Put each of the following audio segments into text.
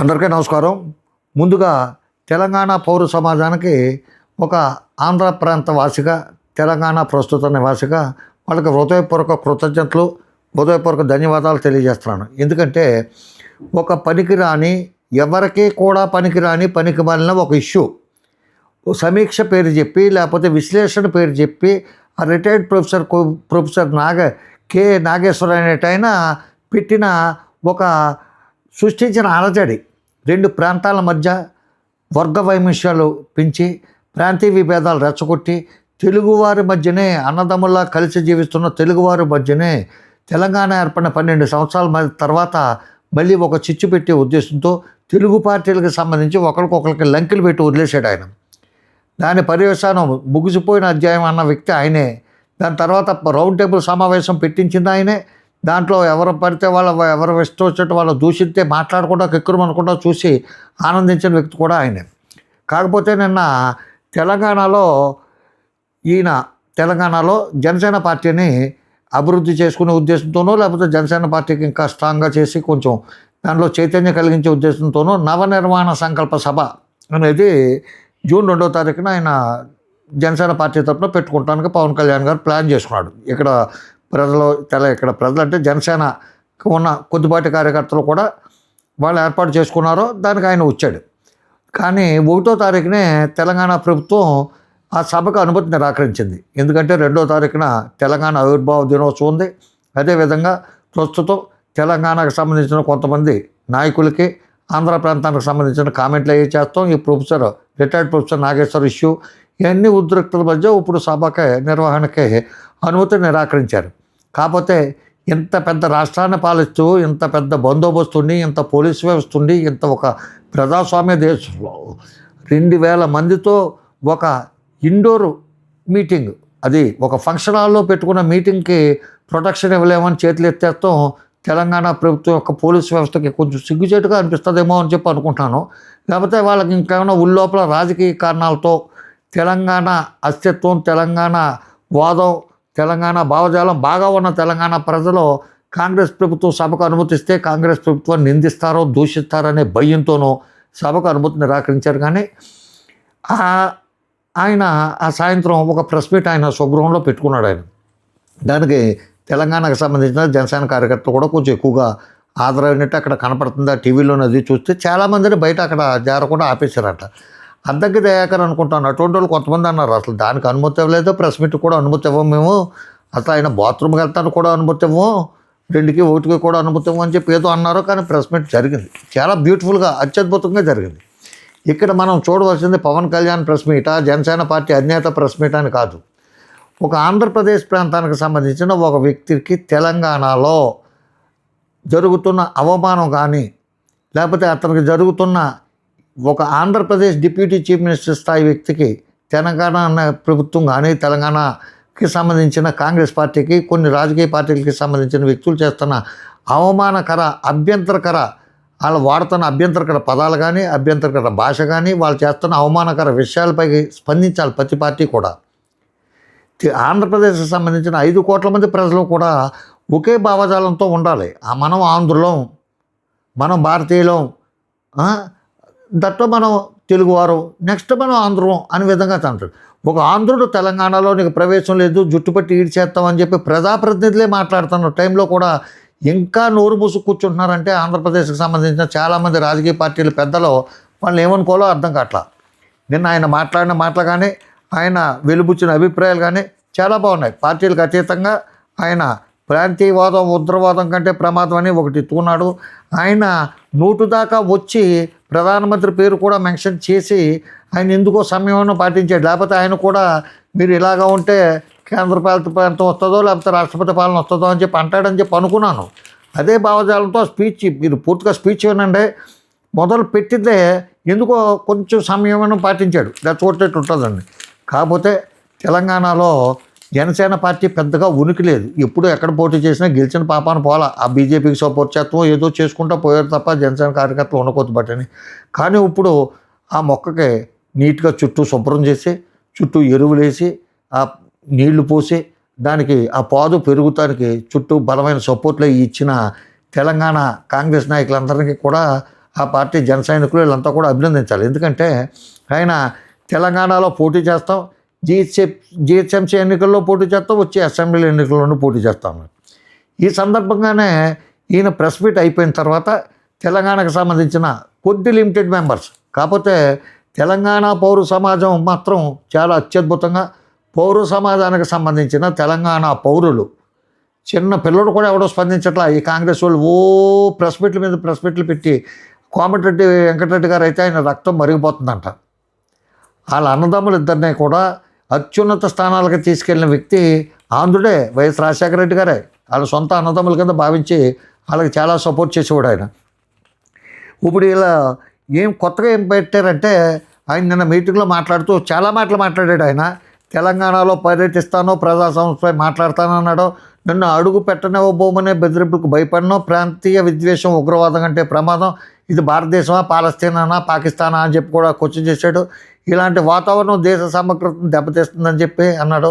అందరికీ నమస్కారం. ముందుగా తెలంగాణ పౌర సమాజానికి ఒక ఆంధ్ర ప్రాంత వాసిగా, తెలంగాణ ప్రస్తుత నివాసిగా వాళ్ళకి హృదయపూర్వక కృతజ్ఞతలు, హృదయపూర్వక ధన్యవాదాలు తెలియజేస్తున్నాను. ఎందుకంటే ఒక పనికిరాని, ఎవరికీ కూడా పనికిరాని, పనికిమాలిన ఒక ఇష్యూ సమీక్ష పేరు చెప్పి, లేకపోతే విశ్లేషణ పేరు చెప్పి, ఆ రిటైర్డ్ ప్రొఫెసర్ కె నాగేశ్వర అనేటైన పెట్టిన ఒక సృష్టించిన అలజడి, రెండు ప్రాంతాల మధ్య వర్గ వైమస్యాలు పెంచి, ప్రాంతీయ విభేదాలు రెచ్చగొట్టి, తెలుగువారి మధ్యనే అన్నదమ్ముల్లా కలిసి జీవిస్తున్న తెలుగువారి మధ్యనే తెలంగాణ ఏర్పడిన 12 సంవత్సరాల తర్వాత మళ్ళీ ఒక చిచ్చు పెట్టే ఉద్దేశంతో తెలుగు పార్టీలకు సంబంధించి ఒకరికొకరికి లంకెలు పెట్టి వదిలేశాడు ఆయన. దాని పర్యవసానం ముగిసిపోయిన అధ్యాయం అన్న వ్యక్తి ఆయనే. దాని తర్వాత రౌండ్ టేబుల్ సమావేశం పెట్టించింది ఆయనే. దాంట్లో ఎవరు పడితే ఎవరు ఇష్టం వచ్చినట్టు వాళ్ళు దూషిస్తే మాట్లాడకుండా కిక్కురుమనకుండా చూసి ఆనందించిన వ్యక్తి కూడా ఆయనే. కాకపోతే నిన్న తెలంగాణలో జనసేన పార్టీని అభివృద్ధి చేసుకునే ఉద్దేశంతోనో, లేకపోతే జనసేన పార్టీకి ఇంకా స్ట్రాంగ్గా చేసి కొంచెం దానిలో చైతన్యం కలిగించే ఉద్దేశంతోనో నవనిర్మాణ సంకల్ప సభ అనేది జూన్ 2వ తారీఖున ఆయన జనసేన పార్టీ తరఫున పెట్టుకుంటానికి పవన్ కళ్యాణ్ గారు ప్లాన్ చేసుకున్నాడు. ఇక్కడ ప్రజలు అంటే జనసేనకు ఉన్న కొద్దిపాటి కార్యకర్తలు కూడా వాళ్ళు ఏర్పాటు చేసుకున్నారో దానికి ఆయన వచ్చాడు. కానీ 1వ తారీఖునే తెలంగాణ ప్రభుత్వం ఆ సభకు అనుమతి నిరాకరించింది. ఎందుకంటే 2వ తారీఖున తెలంగాణ ఆవిర్భావ దినోత్సవం ఉంది. అదేవిధంగా ప్రస్తుతం తెలంగాణకు సంబంధించిన కొంతమంది నాయకులకి ఆంధ్ర ప్రాంతానికి సంబంధించిన కామెంట్లు అయ్యి చేస్తాం. ఈ రిటైర్డ్ ప్రొఫెసర్ నాగేశ్వర ఇష్యూ, ఇవన్నీ ఉద్రిక్తల మధ్య ఇప్పుడు సభకి నిర్వహణకి అనుమతి నిరాకరించారు. కాకపోతే ఇంత పెద్ద రాష్ట్రాన్ని పాలిస్తూ, ఇంత పెద్ద బందోబస్తు ఉండి, ఇంత పోలీసు వ్యవస్థ ఉండి, ఇంత ఒక ప్రజాస్వామ్య దేశంలో 2000 మందితో ఒక ఇండోర్ మీటింగ్, అది ఒక ఫంక్షన్ హాల్లో పెట్టుకున్న మీటింగ్కి ప్రొటెక్షన్ ఇవ్వలేమని చేతులు ఎత్తేస్తాం తెలంగాణ ప్రభుత్వం యొక్క పోలీసు వ్యవస్థకి కొంచెం సిగ్గుచేటుగా అనిపిస్తుందేమో అని చెప్పి అనుకుంటున్నాను. లేకపోతే వాళ్ళకి ఇంకేమైనా ఉల్లోపల రాజకీయ కారణాలతో తెలంగాణ అస్తిత్వం, తెలంగాణ వాదం, తెలంగాణ భావజాలం బాగా ఉన్న తెలంగాణ ప్రజలు కాంగ్రెస్ ప్రభుత్వం సభకు అనుమతిస్తే కాంగ్రెస్ ప్రభుత్వాన్ని నిందిస్తారో, దూషిస్తారనే భయంతోనూ సభకు అనుమతి నిరాకరించారు. కానీ ఆయన ఆ సాయంత్రం ఒక ప్రెస్ మీట్ ఆయన స్వగృహంలో పెట్టుకున్నాడు. ఆయన దానికి తెలంగాణకు సంబంధించిన జనసేన కార్యకర్తలు కూడా కొంచెం ఎక్కువగా ఆదరైనట్టు అక్కడ కనపడుతుంది. టీవీలోనే అది చూస్తే చాలామందిని బయట అక్కడ జారకుండా ఆపేశారట. అద్దెకి దయాకర్ అనుకుంటాను, అటువంటి వాళ్ళు కొంతమంది అన్నారు అసలు దానికి అనుమతి ఇవ్వలేదు, ప్రెస్ మీట్ కూడా అనుమతి ఇవ్వము మేము, అసలు ఆయన బాత్రూమ్కి వెళ్తాను కూడా అనుమతి ఇవ్వము, 2కి 1కి కూడా అనుమతి ఇవ్వము అని చెప్పి ఏదో అన్నారు. కానీ ప్రెస్ మీట్ జరిగింది, చాలా బ్యూటిఫుల్గా అత్యద్భుతంగా జరిగింది. ఇక్కడ మనం చూడవలసింది పవన్ కళ్యాణ్ ప్రెస్ మీటా, జనసేన పార్టీ అధినేత ప్రెస్ మీట్ అని కాదు. ఒక ఆంధ్రప్రదేశ్ ప్రాంతానికి సంబంధించిన ఒక వ్యక్తికి తెలంగాణలో జరుగుతున్న అవమానం కానీ, లేకపోతే అతనికి జరుగుతున్న ఒక ఆంధ్రప్రదేశ్ డిప్యూటీ చీఫ్ మినిస్టర్ స్థాయి వ్యక్తికి తెలంగాణ ప్రభుత్వం కానీ, తెలంగాణకి సంబంధించిన కాంగ్రెస్ పార్టీకి, కొన్ని రాజకీయ పార్టీలకి సంబంధించిన వ్యక్తులు చేస్తున్న అవమానకర, అభ్యంతరకర, వాళ్ళు వాడుతున్న అభ్యంతరకర పదాలు కానీ, అభ్యంతరకర భాష కానీ, వాళ్ళు చేస్తున్న అవమానకర విషయాలపై స్పందించాలి ప్రతి పార్టీ కూడా. ఆంధ్రప్రదేశ్కి సంబంధించిన 5 కోట్ల మంది ప్రజలు కూడా ఒకే భావజాలంతో ఉండాలి. మనం ఆంధ్రులం, మనం భారతీయులం, దట్టు మనం తెలుగువారు, నెక్స్ట్ మనం ఆంధ్రం అనే విధంగా అంటారు. ఒక ఆంధ్రుడు తెలంగాణలో నీకు ప్రవేశం లేదు, జుట్టుపట్టి ఈడ్చేస్తామని చెప్పి ప్రజాప్రతినిధులే మాట్లాడుతున్న టైంలో కూడా ఇంకా నోరు మూసు కూర్చుంటున్నారంటే ఆంధ్రప్రదేశ్కి సంబంధించిన చాలామంది రాజకీయ పార్టీల పెద్దలు వాళ్ళు ఏమనుకోవాలో అర్థం కావట్లా. నిన్న ఆయన మాట్లాడిన మాటలు కానీ, ఆయన వెలుబుచ్చిన అభిప్రాయాలు కానీ చాలా బాగున్నాయి. పార్టీలకు అతీతంగా ఆయన ప్రాంతీయవాదం ఉగ్రవాదం కంటే ప్రమాదం అని ఒకటి ఎత్తుకున్నాడు. ఆయన నోటు దాకా వచ్చి ప్రధానమంత్రి పేరు కూడా మెన్షన్ చేసి ఆయన ఎందుకో సమయంలో పాటించాడు. లేకపోతే ఆయన కూడా మీరు ఇలాగా ఉంటే కేంద్ర ప్రాంతం వస్తుందో, లేకపోతే రాష్ట్రపతి పాలన వస్తుందో అని చెప్పి అంటాడని చెప్పి అనుకున్నాను. అదే భావజాలంతో స్పీచ్, మీరు పూర్తిగా స్పీచ్ ఏనండి మొదలు పెట్టితే ఎందుకో కొంచెం సమయం పాటించాడు, చూడటట్టు ఉంటుందండి. కాకపోతే తెలంగాణలో జనసేన పార్టీ పెద్దగా ఉనికి లేదు. ఎప్పుడు ఎక్కడ పోటీ చేసినా గెలిచిన పాపాన పోలా. ఆ బీజేపీకి సపోర్ట్ చేస్తాం ఏదో చేసుకుంటూ పోయారు తప్ప జనసేన కార్యకర్తలు ఉండకూడదు బట్టని. కానీ ఇప్పుడు ఆ మొక్కకి నీట్గా చుట్టూ శుభ్రం చేసి, చుట్టూ ఎరువులేసి, ఆ నీళ్లు పోసి, దానికి ఆ పాదు పెరుగుతానికి చుట్టూ బలమైన సపోర్ట్లు ఇచ్చిన తెలంగాణ కాంగ్రెస్ నాయకులందరికీ కూడా ఆ పార్టీ జన సైనికులు వీళ్ళంతా కూడా అభినందించాలి. ఎందుకంటే ఆయన తెలంగాణలో పోటీ చేస్తాం, జిహెచ్ఎంసీ ఎన్నికల్లో పోటీ చేస్తాం, వచ్చే అసెంబ్లీ ఎన్నికల్లోనూ పోటీ చేస్తాం. ఈ సందర్భంగానే ఈయన ప్రెస్ మీట్ అయిపోయిన తర్వాత తెలంగాణకు సంబంధించిన కొద్ది లిమిటెడ్ మెంబర్స్, కాకపోతే తెలంగాణ పౌర సమాజం మాత్రం చాలా అత్యద్భుతంగా పౌర సమాజానికి సంబంధించిన తెలంగాణ పౌరులు, చిన్న పిల్లలు కూడా ఎవడో స్పందించట్లా. ఈ కాంగ్రెస్ వాళ్ళు ప్రెస్ మీట్లు పెట్టి కోమటిరెడ్డి వెంకటరెడ్డి గారు అయితే ఆయన రక్తం మరిగిపోతుందంట. వాళ్ళ అన్నదమ్ములు ఇద్దరినీ కూడా అత్యున్నత స్థానాలకు తీసుకెళ్లిన వ్యక్తి ఆంధ్రుడే, వైఎస్ రాజశేఖర రెడ్డి గారే. వాళ్ళ సొంత అన్నదమ్ముల కింద భావించి వాళ్ళకి చాలా సపోర్ట్ చేసేవాడు ఆయన. ఇప్పుడు ఇలా కొత్తగా ఏం పెట్టారంటే, ఆయన నిన్న మీటింగ్లో మాట్లాడుతూ చాలా మాటలు మాట్లాడాడు. ఆయన తెలంగాణలో పర్యటిస్తానో, ప్రజా సంస్థపై మాట్లాడతానన్నాడో, నన్ను అడుగు పెట్టనివ్వబోమనే బెదిరింపులకు భయపడనో, ప్రాంతీయ విద్వేషం ఉగ్రవాదం కంటే ప్రమాదం, ఇది భారతదేశమా పాలస్తీనా పాకిస్తానా అని చెప్పి కూడా క్వశ్చన్ చేశాడు. ఇలాంటి వాతావరణం దేశ సమగ్రతను దెబ్బతీస్తుందని చెప్పి అన్నాడు.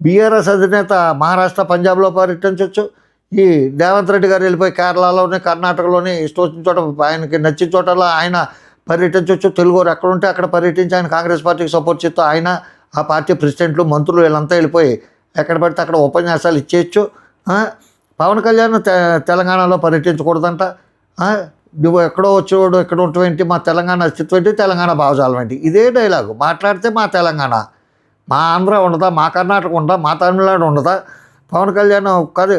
బీఆర్ఎస్ అధినేత మహారాష్ట్ర, పంజాబ్లో పర్యటించవచ్చు. ఈ రేవంత్ రెడ్డి గారు వెళ్ళిపోయి కేరళలోని, కర్ణాటకలోని ఇష్టం వచ్చిన చోట ఆయనకి నచ్చిన చోటలా ఆయన పర్యటించవచ్చు. తెలుగువారు ఎక్కడుంటే అక్కడ పర్యటించి ఆయన కాంగ్రెస్ పార్టీకి సపోర్ట్ చేస్తూ ఆయన, ఆ పార్టీ ప్రెసిడెంట్లు, మంత్రులు వీళ్ళంతా వెళ్ళిపోయి ఎక్కడ పడితే అక్కడ ఉపన్యాసాలు ఇచ్చేయచ్చు. పవన్ కళ్యాణ్ తెలంగాణలో పర్యటించకూడదంట. నువ్వు ఎక్కడో వచ్చేవాడు, ఎక్కడ ఉండటం ఏంటి, మా తెలంగాణ అస్తిత్వం ఏంటి, తెలంగాణ భావజాలం ఏంటి, ఇదే డైలాగు మాట్లాడితే మా తెలంగాణ, మా ఆంధ్ర ఉండదా, మా కర్ణాటక ఉండదా, మా తమిళనాడు ఉండదా, పవన్ కళ్యాణ్ కాదు.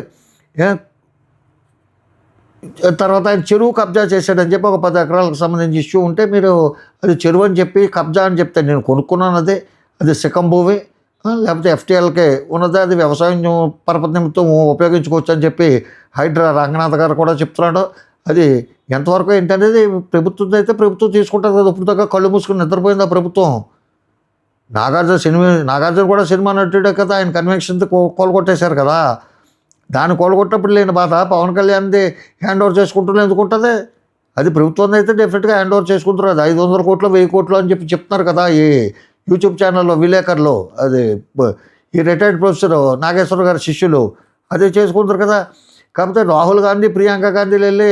తర్వాత ఆయన చెరువు కబ్జా చేశాడని చెప్పి ఒక 10 ఎకరాలకు సంబంధించి ఇష్యూ ఉంటే, మీరు అది చెరువు అని చెప్పి కబ్జా అని చెప్తే నేను కొనుక్కున్నాను, అది సికం భూమి, లేకపోతే ఎఫ్టీఎల్కే ఉన్నదే, అది వ్యవసాయం పరపతి నిమిత్తం ఉపయోగించుకోవచ్చు అని చెప్పి హైడ్రా రంగనాథ్ గారు కూడా చెప్తున్నాడు. అది ఎంతవరకు ఏంటనేది ప్రభుత్వం అయితే ప్రభుత్వం తీసుకుంటుంది కదా. ఇప్పుడు దాకా కళ్ళు మూసుకుని నిద్రపోయింది ఆ ప్రభుత్వం. నాగార్జున కూడా సినిమా నటుడే కదా, ఆయన కన్వెన్షన్తో కోలుకొట్టేశారు కదా. దాన్ని కోలుకొట్టినప్పుడు లేని బాధ పవన్ కళ్యాణ్ది హ్యాండ్ ఓవర్ చేసుకుంటూ ఎందుకుంటుంది. అది ప్రభుత్వం అయితే డెఫినెట్గా హ్యాండ్ ఓవర్ చేసుకుంటారు. అది 500 కోట్లు 1000 కోట్లు అని చెప్పి చెప్తున్నారు కదా ఈ యూట్యూబ్ ఛానల్లో విలేకరులు. అది ఈ రిటైర్డ్ ప్రొఫెసర్ నాగేశ్వర గారి శిష్యులు అదే చేసుకుంటారు కదా. కాకపోతే రాహుల్ గాంధీ, ప్రియాంక గాంధీలు వెళ్ళి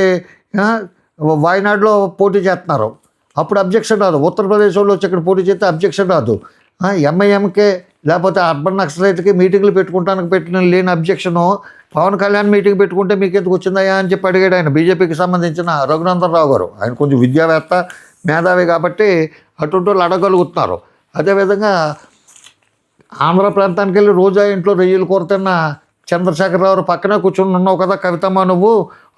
వాయనాడులో పోటీ చేస్తున్నారు, అప్పుడు అబ్జెక్షన్ రాదు. ఉత్తరప్రదేశ్లో వచ్చి ఇక్కడ పోటీ చేస్తే అబ్జెక్షన్ రాదు. ఎంఐఎంకే లేకపోతే అర్బన్ నక్సలైట్కి మీటింగ్లు పెట్టుకుంటానికి పెట్టిన లేని అబ్జెక్షను పవన్ కళ్యాణ్ మీటింగ్ పెట్టుకుంటే మీకు ఎందుకు వచ్చిందయ్యా అని చెప్పి అడిగాడు ఆయన. బీజేపీకి సంబంధించిన రఘునందన్ రావు గారు, ఆయన కొంచెం విద్యావేత్త, మేధావి కాబట్టి అటుంటోళ్ళు అడగలుగుతున్నారు. అదేవిధంగా ఆంధ్ర ప్రాంతానికి వెళ్ళి రోజా ఇంట్లో రొయ్యలు కోరుతున్న చంద్రశేఖరరావు పక్కనే కూర్చొని ఉన్నావు కదా కవితమ్మ, నువ్వు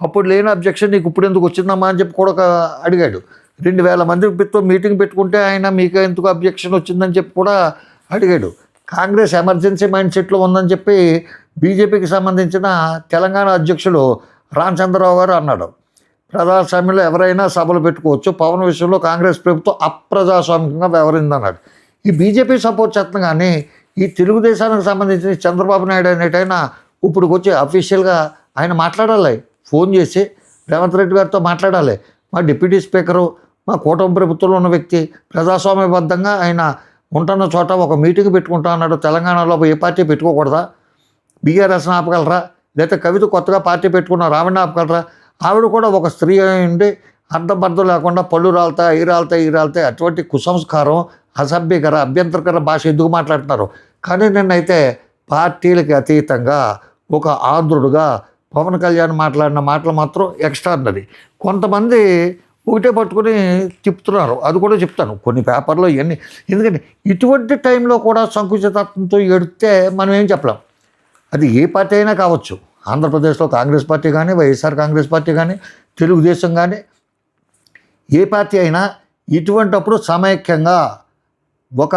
అప్పుడు లేని అబ్జెక్షన్ నీకు ఇప్పుడు ఎందుకు వచ్చిందమ్మా అని చెప్పి కూడా అడిగాడు. 2000 మందితో మీటింగ్ పెట్టుకుంటే ఆయన మీకు ఎందుకు అబ్జెక్షన్ వచ్చిందని చెప్పి కూడా అడిగాడు. కాంగ్రెస్ ఎమర్జెన్సీ మైండ్ సెట్లో ఉందని చెప్పి బీజేపీకి సంబంధించిన తెలంగాణ అధ్యక్షులు రామచంద్రరావు గారు అన్నాడు. ప్రజాస్వామ్యంలో ఎవరైనా సభలు పెట్టుకోవచ్చు, పవన్ విషయంలో కాంగ్రెస్ ప్రభుత్వం అప్రజాస్వామికంగా వ్యవహరిందన్నాడు. ఈ బీజేపీ సపోర్ట్ చేస్తున్నా కానీ ఈ తెలుగుదేశానికి సంబంధించిన చంద్రబాబు నాయుడు అనేటైనా ఇప్పుడు వచ్చి అఫీషియల్గా ఆయన మాట్లాడాలి, ఫోన్ చేసి రేవంత్ రెడ్డి గారితో మాట్లాడాలి. మా డిప్యూటీ స్పీకరు, మా కూటమి ప్రభుత్వంలో ఉన్న వ్యక్తి, ప్రజాస్వామ్యబద్ధంగా ఆయన ఉంటున్న చోట ఒక మీటింగ్ పెట్టుకుంటా అన్నాడు. తెలంగాణలో ఏ పార్టీ పెట్టుకోకూడదా? బీఆర్ఎస్ని ఆపగలరా? లేకపోతే కవిత కొత్తగా పార్టీ పెట్టుకున్న రావణ ఆపగలరా? ఆవిడ కూడా ఒక స్త్రీ ఉండి అర్థం లేకుండా పళ్ళు రాలుతాయి, ఈ రాలుతాయి అటువంటి కుసంస్కారం, అసభ్యకర, అభ్యంతరకర భాష ఎందుకు మాట్లాడుతున్నారు? కానీ నిన్నైతే పార్టీలకి అతీతంగా ఒక ఆంధ్రుడుగా పవన్ కళ్యాణ్ మాట్లాడిన మాటలు మాత్రం ఎక్స్ట్రాడినరీ. కొంతమంది ఒకటే పట్టుకుని తిప్పుతున్నారు, అది కూడా చెప్తాను కొన్ని పేపర్లో ఇవన్నీ. ఎందుకంటే ఇటువంటి టైంలో కూడా సంకుచితత్వంతో ఎడితే మనం ఏం చెప్పలేం. అది ఏ పార్టీ అయినా కావచ్చు, ఆంధ్రప్రదేశ్లో కాంగ్రెస్ పార్టీ కానీ, వైఎస్ఆర్ కాంగ్రెస్ పార్టీ కానీ, తెలుగుదేశం కానీ, ఏ పార్టీ అయినా ఇటువంటప్పుడు సమైక్యంగా ఒక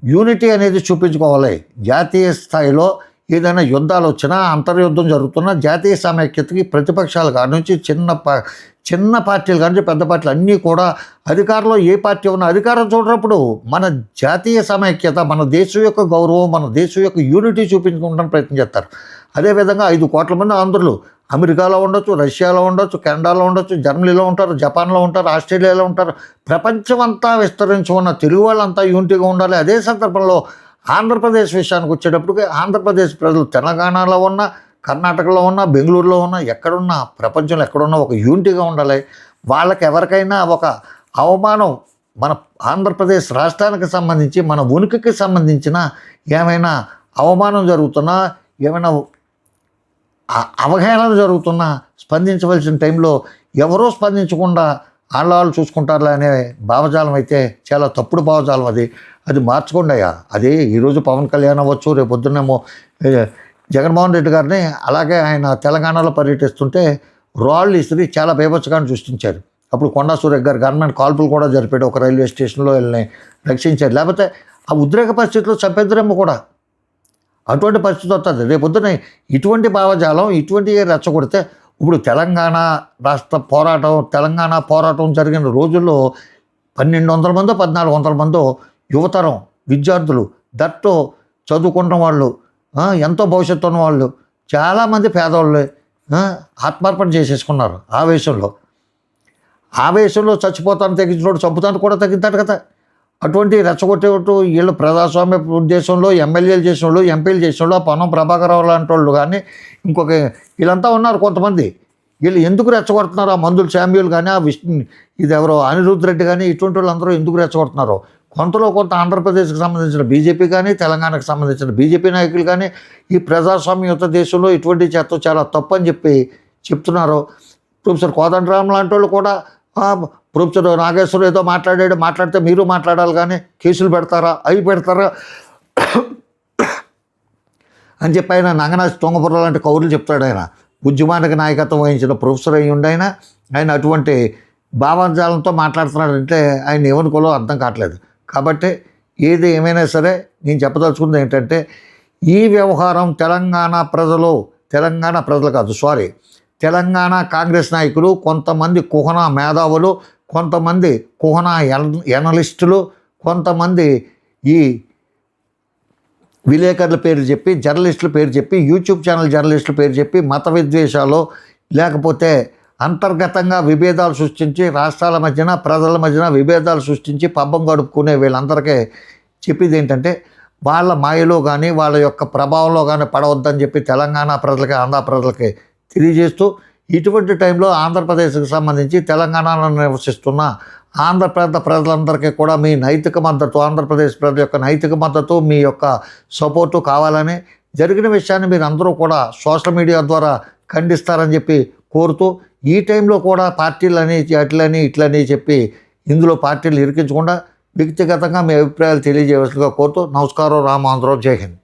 యూనిటీ అనేది చూపించుకోవాలి. జాతీయ స్థాయిలో ఏదైనా యుద్ధాలు వచ్చినా, అంతర్యుద్ధం జరుగుతున్నా జాతీయ సమైక్యతకి ప్రతిపక్షాలు కాడి నుంచి చిన్న పార్టీలు కానీ పెద్ద పార్టీలు అన్నీ కూడా అధికారంలో ఏ పార్టీ ఉన్నా అధికారం చూడనప్పుడు మన జాతీయ సమైక్యత, మన దేశం యొక్క గౌరవం, మన దేశం యొక్క యూనిటీ చూపించుకోవడానికి ప్రయత్నం చేస్తారు. అదేవిధంగా 5 కోట్ల మంది ఆంధ్రులు అమెరికాలో ఉండొచ్చు, రష్యాలో ఉండొచ్చు, కెనడాలో ఉండొచ్చు, జర్మనీలో ఉంటారు, జపాన్లో ఉంటారు, ఆస్ట్రేలియాలో ఉంటారు. ప్రపంచమంతా విస్తరించి ఉన్న తెలుగు వాళ్ళంతా యూనిటీగా ఉండాలి. అదే సందర్భంలో ఆంధ్రప్రదేశ్ విషయానికి వచ్చేటప్పటికి ఆంధ్రప్రదేశ్ ప్రజలు తెలంగాణలో ఉన్న, కర్ణాటకలో ఉన్న, బెంగళూరులో ఉన్న, ఎక్కడున్నా, ప్రపంచంలో ఎక్కడున్నా ఒక యూనిటీగా ఉండాలి. వాళ్ళకి ఎవరికైనా ఒక అవమానం మన ఆంధ్రప్రదేశ్ రాష్ట్రానికి సంబంధించి మన ఉనికికి సంబంధించిన ఏమైనా అవమానం జరుగుతున్నా, ఏమైనా అవహేళన జరుగుతున్నా స్పందించవలసిన టైంలో ఎవరో స్పందించకుండా వాళ్ళు చూసుకుంటారులే అనే భావజాలం అయితే చాలా తప్పుడు భావజాలం. అది మార్చుకోండి అయ్యా. అది ఈరోజు పవన్ కళ్యాణ్ అవ్వచ్చు, రేపు పొద్దున్నేమో జగన్మోహన్ రెడ్డి గారిని అలాగే ఆయన తెలంగాణలో పర్యటిస్తుంటే రాళ్ళు ఇసిరి చాలా బీభత్సకాన్ని సృష్టించారు. అప్పుడు కొండా సురేఖ్ గారు గవర్నమెంట్ కాల్పులు కూడా జరిపాడు, ఒక రైల్వే స్టేషన్లో వెళ్ళి రక్షించారు. లేకపోతే ఆ ఉద్రేక పరిస్థితుల్లో చంపేద్దరేమో కూడా. అటువంటి పరిస్థితి వస్తుంది. రేపొద్దున ఇటువంటి భావజాలం ఇటువంటి రెచ్చగొడితే ఇప్పుడు తెలంగాణ రాష్ట్ర పోరాటం, తెలంగాణ పోరాటం జరిగిన రోజుల్లో 1200 మందో 1400 మందో యువతరం విద్యార్థులు, దట్టు చదువుకున్న వాళ్ళు, ఎంతో భవిష్యత్తు ఉన్న వాళ్ళు, చాలామంది పేదవాళ్ళు ఆత్మార్పణ చేసేసుకున్నారు ఆవేశంలో చచ్చిపోతాను తెగించినోడు చంపుతాను కూడా తగ్గుతాడు కదా. అటువంటి రెచ్చగొట్టేటు వీళ్ళు ప్రజాస్వామ్య ఉద్దేశంలో ఎమ్మెల్యేలు చేసిన వాళ్ళు, ఎంపీలు చేసిన వాళ్ళు, పొన్నం ప్రభాకరరావు లాంటి వాళ్ళు కానీ ఇంకొక వీళ్ళంతా ఉన్నారు కొంతమంది. వీళ్ళు ఎందుకు రెచ్చగొడుతున్నారు? ఆ మందులు శామ్యూల్ కానీ, ఆ ఇది ఎవరో అనిరుద్ధ్ రెడ్డి కానీ, ఇటువంటి వాళ్ళందరూ ఎందుకు రెచ్చగొడుతున్నారు? కొంతలో కొంత ఆంధ్రప్రదేశ్కి సంబంధించిన బీజేపీ కానీ, తెలంగాణకు సంబంధించిన బీజేపీ నాయకులు కానీ ఈ ప్రజాస్వామ్యయుత దేశంలో ఇటువంటి చేత చాలా తప్పు అని చెప్పి చెప్తున్నారు. ప్రొఫెసర్ కోదండరామ్ లాంటి వాళ్ళు కూడా ప్రొఫెసర్ నాగేశ్వరం ఏదో మాట్లాడితే మీరు మాట్లాడాలి కానీ కేసులు పెడతారా అని చెప్పి ఆయన నంగనాచి తొంగపుర లాంటి కౌరులు చెప్తాడు. ఆయన ఉద్యమానికి నాయకత్వం వహించిన ప్రొఫెసర్ అయ్యి ఉండి ఆయన అటువంటి భావజాలంతో మాట్లాడుతున్నాడంటే ఆయన ఏమనుకోలో అర్థం కావట్లేదు. కాబట్టి ఏది ఏమైనా సరే నేను చెప్పదలుచుకుంది ఏంటంటే, ఈ వ్యవహారం తెలంగాణ ప్రజలు కాదు, తెలంగాణ కాంగ్రెస్ నాయకులు, కొంతమంది కుహనా మేధావులు, కొంతమంది కుహనా ఎనలిస్టులు, కొంతమంది ఈ విలేకరుల పేరు చెప్పి, జర్నలిస్టుల పేరు చెప్పి, యూట్యూబ్ ఛానల్ జర్నలిస్టుల పేరు చెప్పి మత విద్వేషాలు లేకపోతే అంతర్గతంగా విభేదాలు సృష్టించి రాష్ట్రాల మధ్యన ప్రజల మధ్యన విభేదాలు సృష్టించి పబ్బం గడుపుకునే వీళ్ళందరికీ చెప్పేది ఏంటంటే, వాళ్ళ మాయలో కానీ వాళ్ళ యొక్క ప్రభావంలో కానీ పడవద్దని చెప్పి తెలంగాణ ప్రజలకి, ఆంధ్ర ప్రజలకి తెలియజేస్తూ, ఇటువంటి టైంలో ఆంధ్రప్రదేశ్కి సంబంధించి తెలంగాణలో నివసిస్తున్న ఆంధ్రప్రదేశ్ ప్రజలందరికీ కూడా మీ నైతిక మద్దతు, ఆంధ్రప్రదేశ్ ప్రజల యొక్క నైతిక మద్దతు, మీ యొక్క సపోర్టు కావాలని, జరిగిన విషయాన్ని మీరు అందరూ కూడా సోషల్ మీడియా ద్వారా ఖండిస్తారని చెప్పి కోరుతూ, ఈ టైంలో కూడా పార్టీలని ఇట్లని చెప్పి ఇందులో పార్టీలు ఇరికించకుండా వ్యక్తిగతంగా మీ అభిప్రాయాలు తెలియజేయవలసిందిగా కోరుతూ నమస్కారం. రామాంధ్రరావు. జై హింద్.